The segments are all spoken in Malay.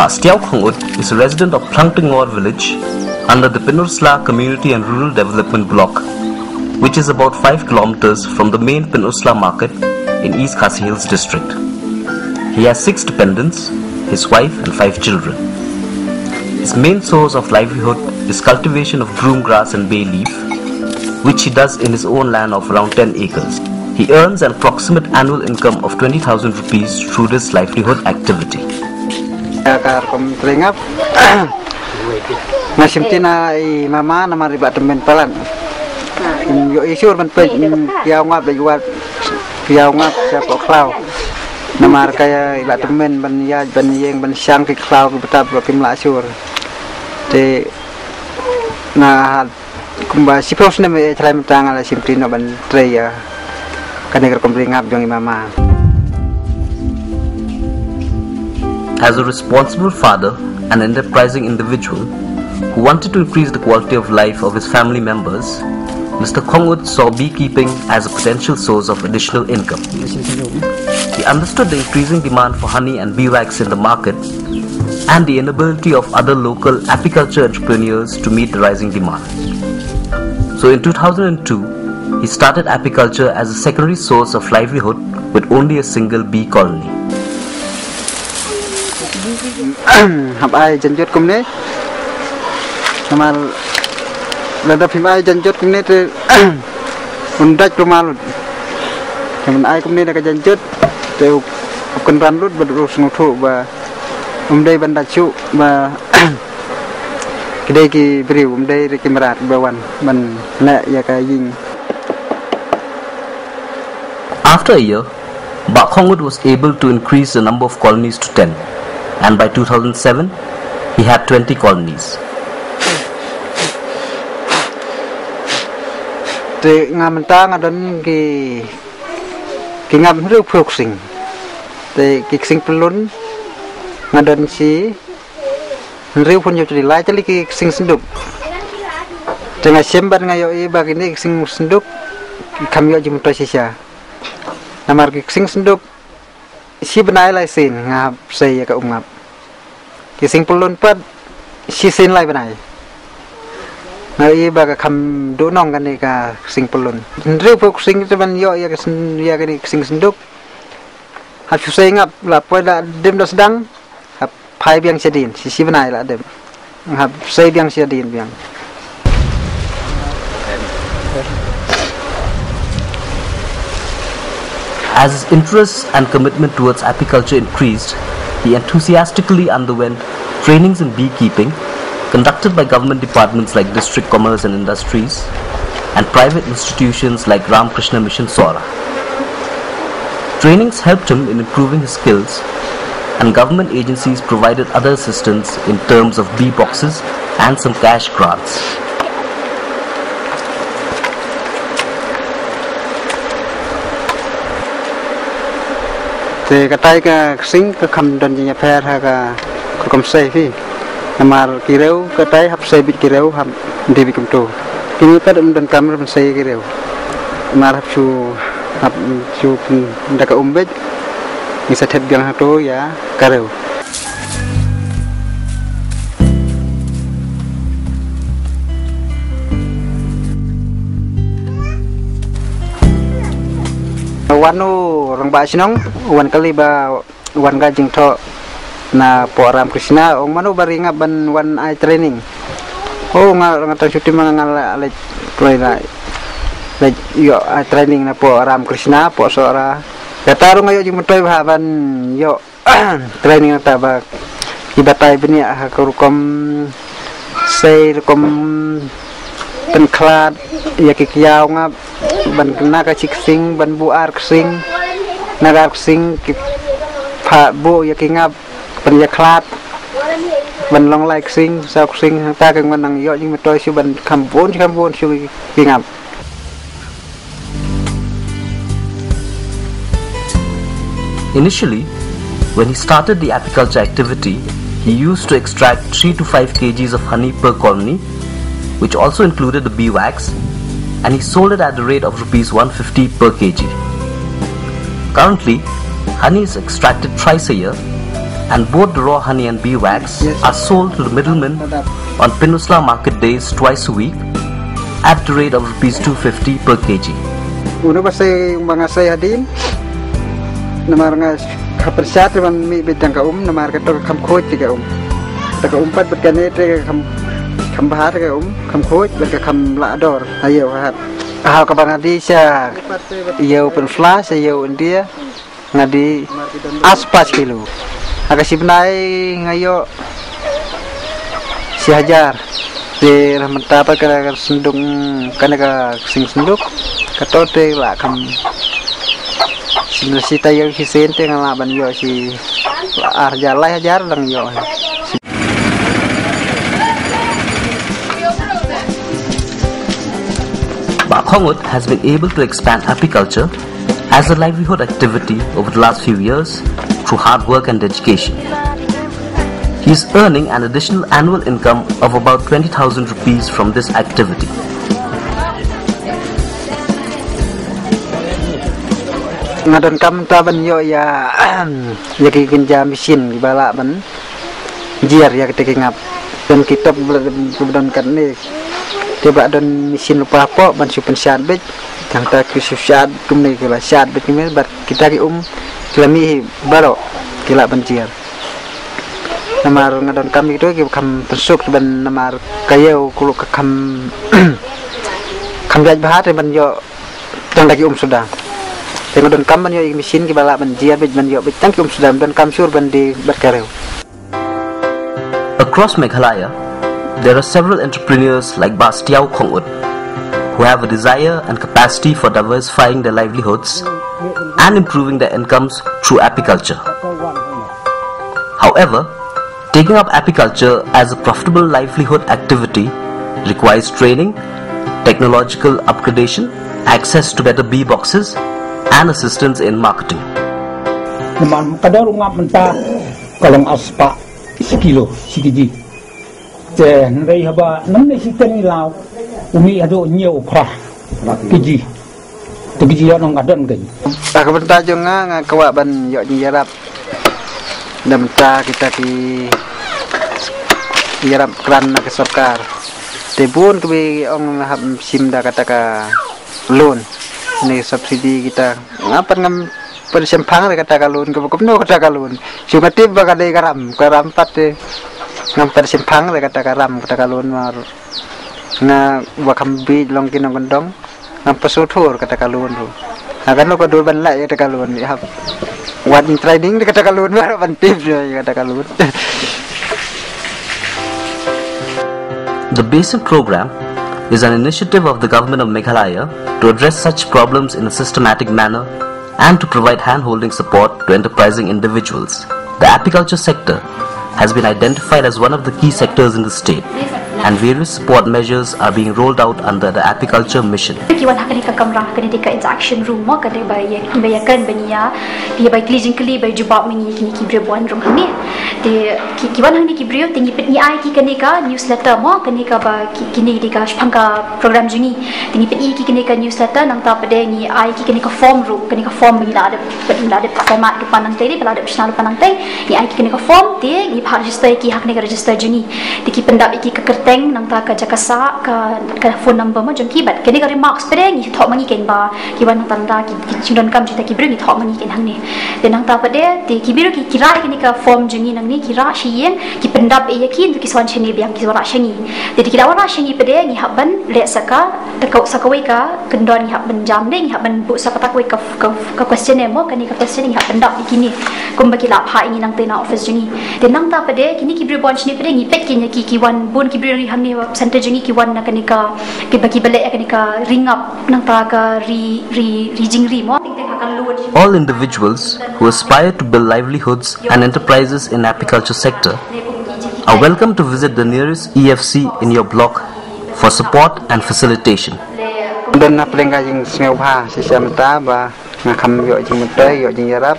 Phlangtyngor is a resident of Phlangtyngor village under the Pynursla Community and Rural Development Block, which is about 5 kilometers from the main Pynursla market in East Khasi Hills district. He has 6 dependents, his wife and 5 children. His main source of livelihood is cultivation of broom grass and bay leaf, which he does in his own land of around 10 acres. He earns an approximate annual income of 20,000 rupees through this livelihood activity. Mama nama ribat temen pelan. Yo isur man pe kiau ngap de buat kiau ngap siapa klau. Nama kaya ribat temen ban ya ban yeng ban siang ke klau ke betap ke kimla asur. De na kumba sipos na me thlai mtang ala simtino ban treya. Kanegar kompri ngap jong mama. As a responsible father and enterprising individual who wanted to increase the quality of life of his family members, Mr. Khongwut saw beekeeping as a potential source of additional income. He understood the increasing demand for honey and beeswax in the market and the inability of other local apiculture entrepreneurs to meet the rising demand. So in 2002, he started apiculture as a secondary source of livelihood with only a single bee colony. Hab ai janjut kumne namal lada phim ai janjut kumne te undak rumal kaman ai kumne da janjut te ukun ranlut badrus nguthu ba umdai banda chu ba kidai ki bri umdai re kimrat bawan ban na ya ka ying. After a year, Khongwut was able to increase the number of colonies to 10. And by 2007, he had 20 colonies. Te ngamanta ngadon ki ngam ru phoksing. Te kiksing pelun ngadon si ru pun yo tri lai tali ki sing senduk. Te ngasemban ngayo I bagini sing senduk kamyo jim to sisa. Namar ki sing senduk si benai lai sin ngap sei ka ngap ki sing pelun pat si sin lai benai ngai ba ka kham do nong kan ni ka sing pelun ri pok sing ban yo ya ka ni sing senduk ha chu sei ngap la poi la dem do sedang ha phai biang sedin si benai la dem ngap sei biang sedin biang. As his interest and commitment towards apiculture increased, he enthusiastically underwent trainings in beekeeping conducted by government departments like District Commerce and Industries and private institutions like Ramakrishna Mission Sora. Trainings helped him in improving his skills, and government agencies provided other assistance in terms of bee boxes and some cash grants. Te katai ka sing ka kham don nya pher ha ka kom sei phi namar kireu katai hap sei bit kireu hap devi kum to kini ta don kamar ban sei kireu mar hap chu nda ka umbej ni sa thet biang ha to ya kareu. Wanu orang ba sinong wan kali ba wan ga jing tho na po Ramakrishna ong manu bari nga ban wan ai training oh nga ta chuti mga ngala le play la le yo ai training na po Ramakrishna po sora kataro ngayo jing metoy ba ban yo training ta ba ibatai bini ha kurukom sei kom pen klat ya ki kiau nga ban kena ka sing ban buar sing nagar sing ki pha bo ya ki ngap ban ya klat ban long like sing sao sing ta ka ngan nang yo jing metoy su ban khambon su ki ngap. Initially, when he started the apiculture activity, he used to extract 3 to 5 kgs of honey per colony, which also included the beeswax, and he sold it at the rate of Rs 150 per kg. Currently, honey is extracted twice a year and both the raw honey and bee wax are sold to the middlemen on Pynursla market days twice a week at the rate of Rs 250 per kg. Uno ba say mga saya din namar nga kapersat man mi bitang ka namar ka to kam khoj ti ka ta ka pat bat ka ne te kam bahar ka kam khoj bat ka kam la dor ayo hat ha ka bangadi sa iyo pen flash iyo India ngadi aspas kilo aga sibnai ngayo si hajar di rahmat apa ka sendung kana ka sing senduk katote la kam si tayo si sente nga ban yo si hajar la hajar lang yo. Khongut has been able to expand apiculture as a livelihood activity over the last few years through hard work and dedication. He is earning an additional annual income of about 20,000 rupees from this activity. Ngadon kam taban yo ya ki kinja mesin bala ban jiar ya ketika ngap dan kita belum kan ni tiba don mesin lupa apa ban supen syad bet yang tak syad kumni kula syad bet ni bar kita ki kelami baro kila banjir namar ngadon kami itu ki kam pesuk ban namar kayo kulo kam kam jaj bahat ban yo tang lagi sudah ngadon kam ban yo mesin ki bala banjir bet ban yo bet tang ki sudah dan kam sur ban di berkareu. Across Meghalaya, there are several entrepreneurs like Bastiao Khongut who have a desire and capacity for diversifying their livelihoods and improving their incomes through apiculture. However, taking up apiculture as a profitable livelihood activity requires training, technological upgradation, access to better bee boxes, and assistance in marketing. Kalong aspa sekilo sikiji te nrei haba namne siteni lao umi ado nyeu khra kiji to kiji yo nong adon kai ta ka benta jo nga kawa ban yo nyarap namta kita ki yarap kran ke sarkar te bun ke ong hab sim da kata ka loan ni subsidi kita ngapan ngam persempang kata kalun ke no kata kalun sumatib ba kadai karam pat ngam persempang kata kalun mar na wakam bi long kinong gondong ngam pesutur kata kalun ru akan lo ko dul ban la kata kalun ya one training kata kalun mar ban tip kata kalun. The basic program is an initiative of the government of Meghalaya to address such problems in a systematic manner and to provide hand-holding support to enterprising individuals. The apiculture sector has been identified as one of the key sectors in the state, and various support measures are being rolled out under the apiculture mission. Kiwan hakani ka kamera hakani deka interaction room mo kadai bayakan bania dia bay cleansing kali bay jubab mini kini kibre buan room hani de kiwan hani kibrio tinggi pet ni ai ki kani ka newsletter mo kani ka ba kini deka spangka program juni tinggi pet ki kani ka newsletter nang ta pede ni ai ki kani ka form room kani ka form ni ada format depan nang tadi pelada personal depan nang tadi ni ai ki kani ka form dia ni register ki hakani ka register juni diki pendap ki ka kerteng nang ta ka jakasa ka phone number mo jong kibat kani ka remarks pede ni thok mangi ken ba kiwan nang tanda ki chindon kam cita kibiro ni thok mangi ken hang ni de nang ta pede ti kibiro ki kira ki ka form juni nang ni kira shien ki pendap e yakin ki swan cheni biang ki wara shengi de kira wara shengi pede ni haban le saka tekau sakawai ka kendon ni haban jam de ni haban bu sapatak wai ka question mo kani ka question ni haban dap kini kum baki lap ha ini nang tena office juni de nang ta pede kini kibiro bon chni pede ni pet ki kiwan bon kibiro ri hang ni center juni kiwan na kani ka ki baki bale kani ka ring up nang ta ka ri mo. All individuals who aspire to build livelihoods and enterprises in apiculture sector are welcome to visit the nearest EFC in your block for support and facilitation. Dan na pelengga jing smeu ha sisa mata ba ngakam yo jing mutai yo jing yarap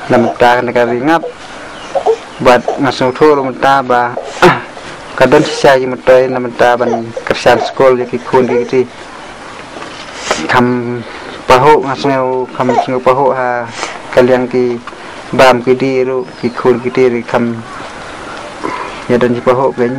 lamta kan ka ringap buat ngasuh thur mata ba kadon sisa jing mutai namta ban kerjaan sekolah ki kun ki kam paho ngasneu kam paho ha kalian ki bam kiti ru ki khul kiti ri kam ya dan jipa ho ben